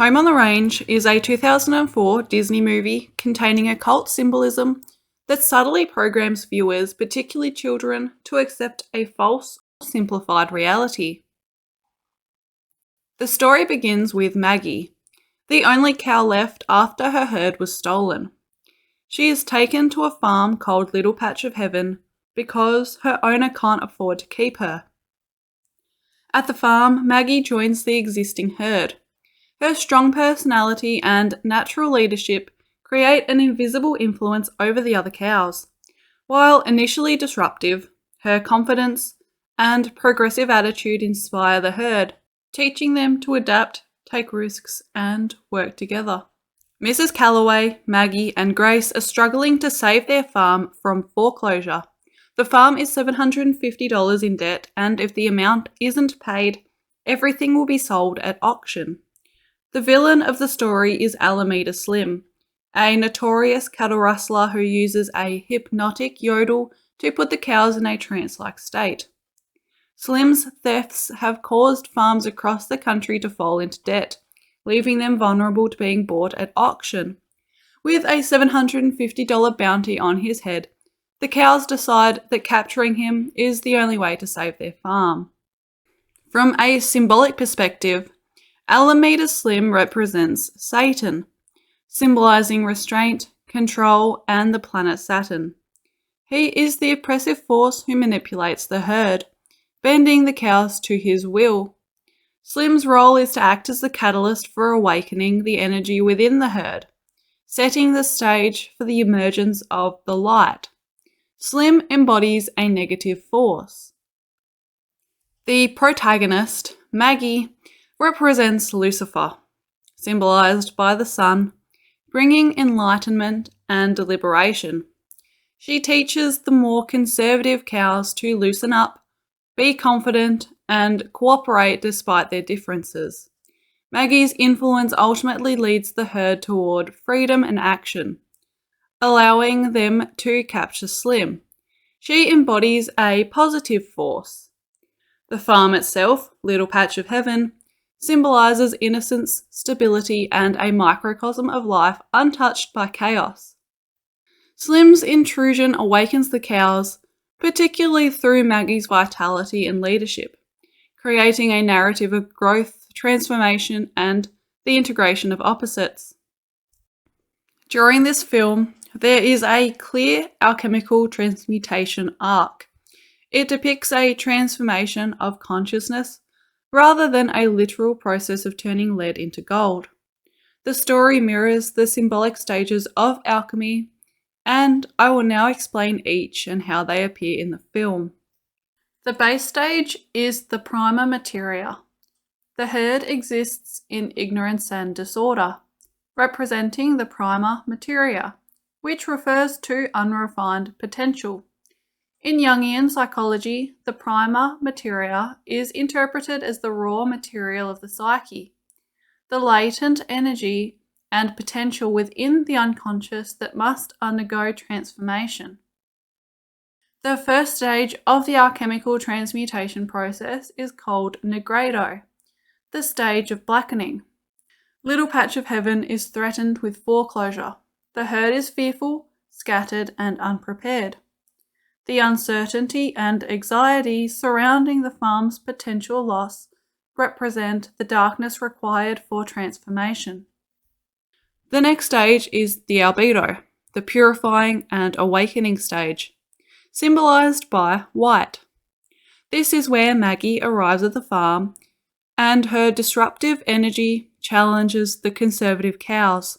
Home on the Range is a 2004 Disney movie containing occult symbolism that subtly programs viewers, particularly children, to accept a false or simplified reality. The story begins with Maggie, the only cow left after her herd was stolen. She is taken to a farm called Little Patch of Heaven because her owner can't afford to keep her. At the farm, Maggie joins the existing herd. Her strong personality and natural leadership create an invisible influence over the other cows. While initially disruptive, her confidence and progressive attitude inspire the herd, teaching them to adapt, take risks, and work together. Mrs. Calloway, Maggie, and Grace are struggling to save their farm from foreclosure. The farm is $750 in debt, and if the amount isn't paid, everything will be sold at auction. The villain of the story is Alameda Slim, a notorious cattle rustler who uses a hypnotic yodel to put the cows in a trance-like state. Slim's thefts have caused farms across the country to fall into debt, leaving them vulnerable to being bought at auction. With a $750 bounty on his head, the cows decide that capturing him is the only way to save their farm. From a symbolic perspective, Alameda Slim represents Satan, symbolizing restraint, control, and the planet Saturn. He is the oppressive force who manipulates the herd, bending the cows to his will. Slim's role is to act as the catalyst for awakening the energy within the herd, setting the stage for the emergence of the light. Slim embodies a negative force. The protagonist, Maggie, represents Lucifer, symbolized by the sun, bringing enlightenment and liberation. She teaches the more conservative cows to loosen up, be confident, and cooperate despite their differences. Maggie's influence ultimately leads the herd toward freedom and action, allowing them to capture Slim. She embodies a positive force. The farm itself, Little Patch of Heaven, symbolizes innocence, stability, and a microcosm of life untouched by chaos. Slim's intrusion awakens the cows, particularly through Maggie's vitality and leadership, creating a narrative of growth, transformation, and the integration of opposites. During this film, there is a clear alchemical transmutation arc. It depicts a transformation of consciousness rather than a literal process of turning lead into gold. The story mirrors the symbolic stages of alchemy, and I will now explain each and how they appear in the film. The base stage is the prima materia. The herd exists in ignorance and disorder, representing the prima materia, which refers to unrefined potential. In Jungian psychology, the prima materia is interpreted as the raw material of the psyche, the latent energy and potential within the unconscious that must undergo transformation. The first stage of the alchemical transmutation process is called nigredo, the stage of blackening. Little Patch of Heaven is threatened with foreclosure. The herd is fearful, scattered, and unprepared. The uncertainty and anxiety surrounding the farm's potential loss represent the darkness required for transformation. The next stage is the albedo, the purifying and awakening stage, symbolized by white. This is where Maggie arrives at the farm and her disruptive energy challenges the conservative cows.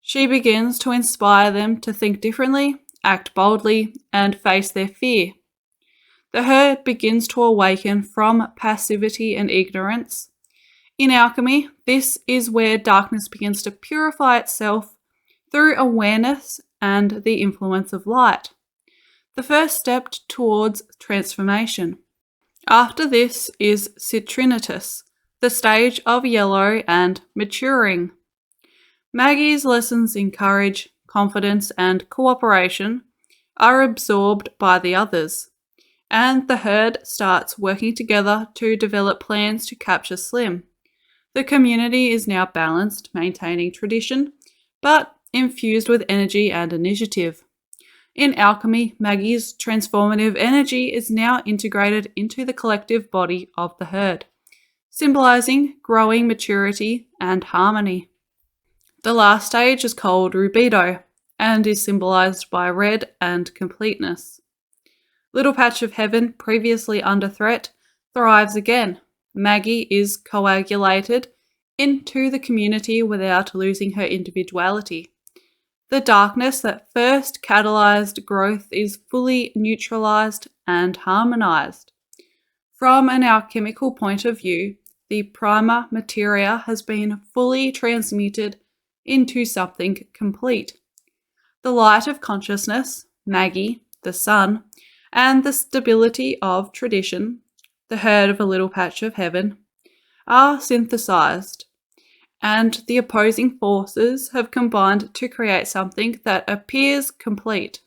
She begins to inspire them to think differently, act boldly, and face their fear. The herd begins to awaken from passivity and ignorance. In alchemy, this is where darkness begins to purify itself through awareness and the influence of light, the first step towards transformation. After this is citrinitas, the stage of yellow and maturing. Maggie's lessons in courage, confidence, and cooperation are absorbed by the others, and the herd starts working together to develop plans to capture Slim. The community is now balanced, maintaining tradition, but infused with energy and initiative. In alchemy, Maggie's transformative energy is now integrated into the collective body of the herd, symbolizing growing maturity and harmony. The last stage is called rubedo and is symbolized by red and completeness. Little Patch of Heaven, previously under threat, thrives again. Maggie is coagulated into the community without losing her individuality. The darkness that first catalyzed growth is fully neutralized and harmonized. From an alchemical point of view, the prima materia has been fully transmuted into something complete. The light of consciousness, Maggie, the sun, and the stability of tradition, the herd of a little patch of heaven, are synthesized, and the opposing forces have combined to create something that appears complete.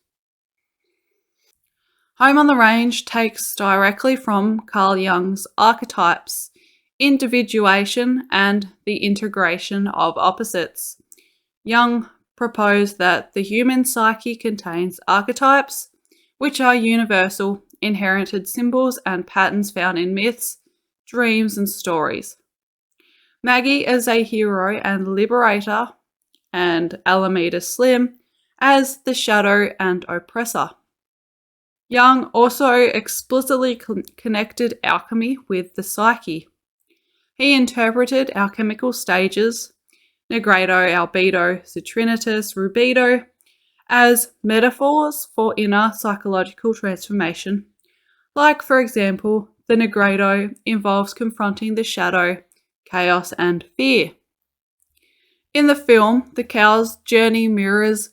Home on the Range takes directly from Carl Jung's archetypes, individuation, and the integration of opposites. Jung proposed that the human psyche contains archetypes, which are universal, inherited symbols and patterns found in myths, dreams, and stories. Maggie as a hero and liberator, and Alameda Slim as the shadow and oppressor. Jung also explicitly connected alchemy with the psyche. He interpreted alchemical stages, Negredo, Albedo, Citrinitas, Rubedo, as metaphors for inner psychological transformation. Like, for example, the Negredo involves confronting the shadow, chaos, and fear. In the film, the cow's journey mirrors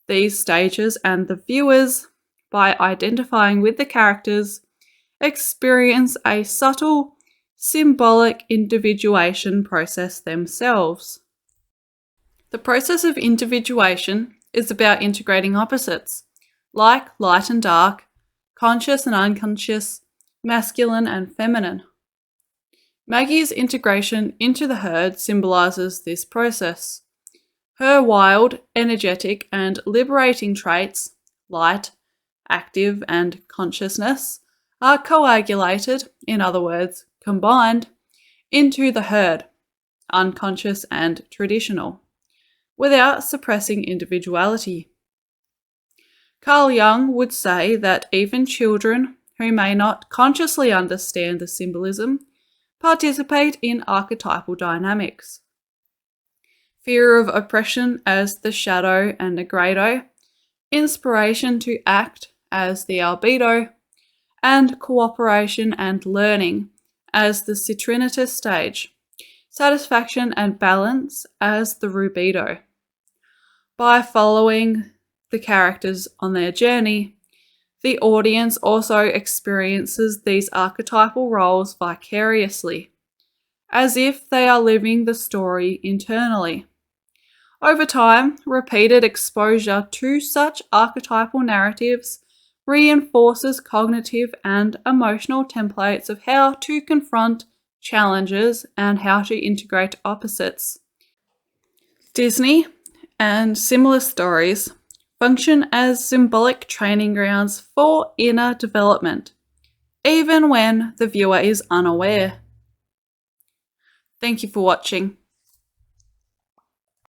these stages, and the viewers, by identifying with the characters, experience a subtle, symbolic individuation process themselves. The process of individuation is about integrating opposites, like light and dark, conscious and unconscious, masculine and feminine. Maggie's integration into the herd symbolizes this process. Her wild, energetic, and liberating traits, light, active, and consciousness, are coagulated, in other words, combined, into the herd, unconscious and traditional, without suppressing individuality. Carl Jung would say that even children who may not consciously understand the symbolism participate in archetypal dynamics. Fear of oppression as the shadow and Negredo, inspiration to act as the Albedo, and cooperation and learning as the Citrinitas stage, satisfaction and balance as the Rubedo. By following the characters on their journey, the audience also experiences these archetypal roles vicariously, as if they are living the story internally. Over time, repeated exposure to such archetypal narratives reinforces cognitive and emotional templates of how to confront challenges and how to integrate opposites. Disney and similar stories function as symbolic training grounds for inner development, even when the viewer is unaware. Thank you for watching.